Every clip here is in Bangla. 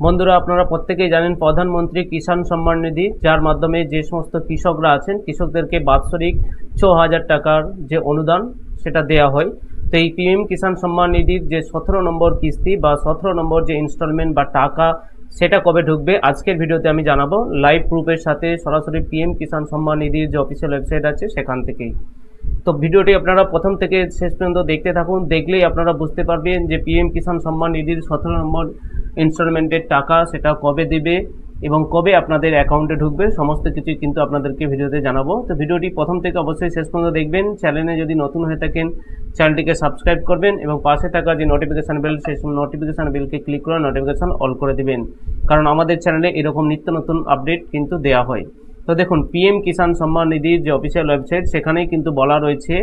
বন্ধুরা, আপনারা প্রত্যেকেই জানেন প্রধানমন্ত্রী কিষাণ সম্মান নিধি, যার মাধ্যমে যে সমস্ত কৃষকরা আছেন কৃষকদেরকে বাৎসরিক ৬,০০০ টাকার যে অনুদান সেটা দেয়া হয়। তো এই পিএম কিষাণ সম্মান নিধির যে ১৭ নম্বর কিস্তি বা ১৭ নম্বর যে ইনস্টলমেন্ট বা টাকা সেটা কবে ঢুকবে আজকের ভিডিওতে আমি জানাবো, লাইভ প্রুফের সাথে সরাসরি পিএম কিষাণ সম্মান নিধির যে অফিসিয়াল ওয়েবসাইট আছে সেখান থেকেই। তো ভিডিওটি আপনারা প্রথম থেকে শেষ পর্যন্ত দেখতে থাকুন, দেখলেই আপনারা বুঝতে পারবেন যে পিএম কিষাণ সম্মান নিধির ১৭ নম্বর ইনস্টলমেন্টের টাকা সেটা কবে দেবে এবং কবে আপনাদের অ্যাকাউন্টে ঢুকবে, সমস্ত কিছুই কিন্তু আপনাদেরকে ভিডিওতে জানাবো। তো ভিডিওটি প্রথম থেকে অবশ্যই শেষ পর্যন্ত দেখবেন। চ্যানেলে যদি নতুন হয়ে থাকেন চ্যানেলটিকে সাবস্ক্রাইব করবেন এবং পাশে থাকা যে নোটিফিকেশান বেল সেই নোটিফিকেশান বেলকে ক্লিক করে নোটিফিকেশান অল করে দেবেন, কারণ আমাদের চ্যানেলে এরকম নিত্য নতুন আপডেট কিন্তু দেওয়া হয়। তো দেখুন, পিএম কিষাণ সম্মান নিধির যে অফিসিয়াল ওয়েবসাইট সেখানেই কিন্তু বলা রয়েছে,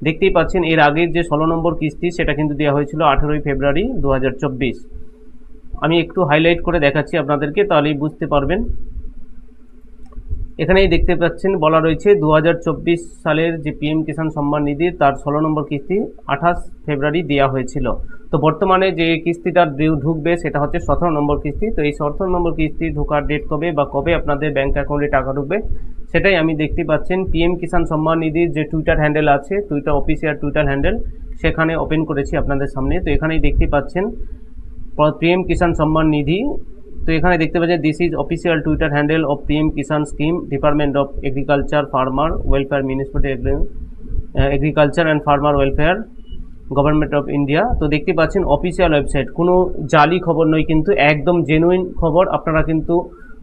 দেখতেই পাচ্ছেন এর আগের যে ১৬ নম্বর কিস্তি সেটা কিন্তু দেওয়া হয়েছিল ১৮ ফেব্রুয়ারি ২০২৪। আমি একটু হাইলাইট করে দেখাচ্ছি আপনাদেরকে, তাহলেই বুঝতে পারবেন। এখানেই দেখতে পাচ্ছেন বলা রয়েছে ২০২৪ সালের যে পিএম কিষাণ সম্মান নিধি তার ১৬ নম্বর কিস্তি ২৮ ফেব্রুয়ারি দেওয়া হয়েছিল। তো বর্তমানে যে কিস্তিটা ঢুকবে সেটা হচ্ছে ১৭ নম্বর কিস্তি। তো এই ১৭ নম্বর কিস্তি ঢোকার ডেট কবে বা কবে আপনাদের ব্যাঙ্ক অ্যাকাউন্টে টাকা ঢুকবে সেটাই আমি দেখতে পাচ্ছেন পিএম কিষাণ সম্মান নিধির যে টুইটার হ্যান্ডেল আছে, টুইটার অফিসিয়াল টুইটার হ্যান্ডেল, সেখানে ওপেন করেছি আপনাদের সামনে। তো এখানেই দেখতে পাচ্ছেন পিএম কিষাণ সম্মান নিধি। তো এখানে দেখতে পাচ্ছেন this is official Twitter handle of PM Kisan scheme, department of agriculture farmer welfare municipality agriculture and farmer welfare government of India. তো দেখতে পাচ্ছেন অফিসিয়াল ওয়েবসাইট, কোনো জালি খবর নয়, কিন্তু একদম জেনুইন খবর। আপনারা কিন্তু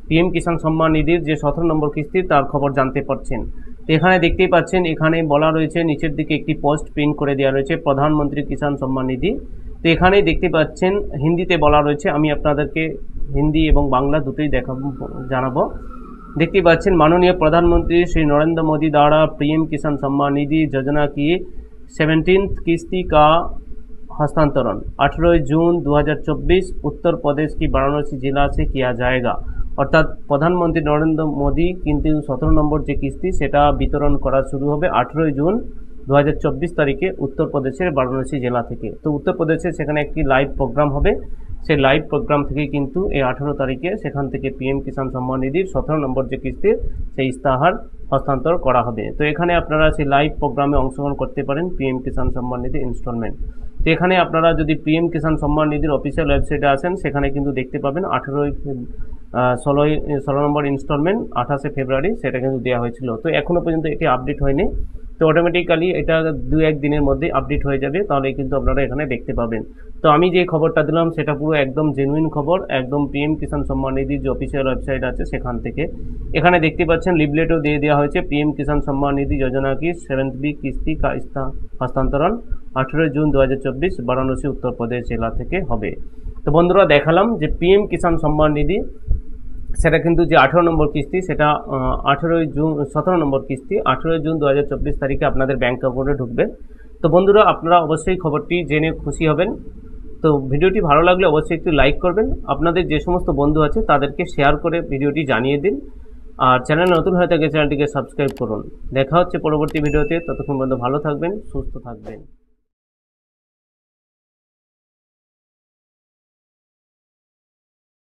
পিএম কিষাণ সম্মান নিধির যে ১৭ নম্বর কিস্তি তার খবর জানতে পারছেন। তো এখানে দেখতেই পাচ্ছেন, এখানে বলা রয়েছে নিচের দিকে একটি পোস্ট প্রিন্ট করে দেওয়া রয়েছে প্রধানমন্ত্রী কিষাণ সম্মান নিধি। তো এখানেই দেখতে পাচ্ছেন হিন্দিতে বলা রয়েছে, আমি আপনাদেরকে হিন্দি এবং বাংলা দুটোই জানাবো। দেখতে পাচ্ছেন माननीय प्रधानमंत्री श्री नरेंद्र मोदी द्वारा पीएम किसान सम्मान निधि योजना की 17th किस्ती का हस्तांतरण 18 जून 2024 उत्तर प्रदेश की वाराणसी जिला से किया जाएगा। অর্থাৎ প্রধানমন্ত্রী নরেন্দ্র মোদী কিন্তু ১৭ নম্বর যে কিস্তি সেটা বিতরণ করা শুরু হবে 18 জুন ২০২৪ তারিখে উত্তরপ্রদেশের বারাণসী জেলা থেকে। তো উত্তরপ্রদেশে সেখানে একটি লাইভ প্রোগ্রাম হবে, সেই লাইভ প্রোগ্রাম থেকে কিন্তু এই 18 তারিখে সেখান থেকে পিএম কিষাণ সম্মান নিধির ১৭ নম্বর যে কিস্তির সেই ইস্তাহার হস্তান্তর করা হবে। তো এখানে আপনারা সেই লাইভ প্রোগ্রামে অংশগ্রহণ করতে পারেন পিএম কিষাণ সম্মান নিধি ইনস্টলমেন্ট। তো এখানে আপনারা যদি পিএম কিষাণ সম্মান নিধির অফিসিয়াল ওয়েবসাইটে আসেন সেখানে কিন্তু দেখতে পাবেন ১৬ নম্বর ইনস্টলমেন্ট ২৮ ফেব্রুয়ারি সেটা কিন্তু দেওয়া হয়েছিল। তো এখনও পর্যন্ত এটি আপডেট হয়নি, তো অটোমেটিক্যালি এটা ২-১ দিনের মধ্যে আপডেট হয়ে যাবে, তাহলে কিন্তু আপনারা এখানে দেখতে পাবেন। তো আমি যে খবরটা দিলাম সেটা পুরো একদম জেনুইন খবর, একদম পিএম কিষাণ সম্মান নিধির যে অফিসিয়াল ওয়েবসাইট আছে সেখান থেকে। এখানে দেখতে পাচ্ছেন লিফলেটও দিয়ে দেওয়া হয়েছে, পিএম কিষাণ সম্মান নিধি যোজনা কি 7th কিস্তি কা হস্তান্তরণ 18 জুন 2024 বারাণসী উত্তরপ্রদেশ জেলা থেকে হবে। তো বন্ধুরা, দেখালাম যে পিএম কিষাণ সম্মান নিধি সেটা কিন্তু যে 18 নম্বর কিস্তি সেটা 17 নম্বর কিস্তি 18 জুন 2024 তারিখে আপনাদের ব্যাঙ্ক অ্যাকাউন্টে ঢুকবে। তো বন্ধুরা, আপনারা অবশ্যই খবরটি জেনে খুশি হবেন। তো ভিডিওটি ভালো লাগলে অবশ্যই একটু লাইক করবেন, আপনাদের যে সমস্ত বন্ধু আছে তাদেরকে শেয়ার করে ভিডিওটি জানিয়ে দিন, আর চ্যানেল নতুন হয়ে থাকে চ্যানেলটিকে সাবস্ক্রাইব করুন। দেখা হচ্ছে পরবর্তী ভিডিওতে, ততক্ষণ পর্যন্ত ভালো থাকবেন, সুস্থ থাকবেন।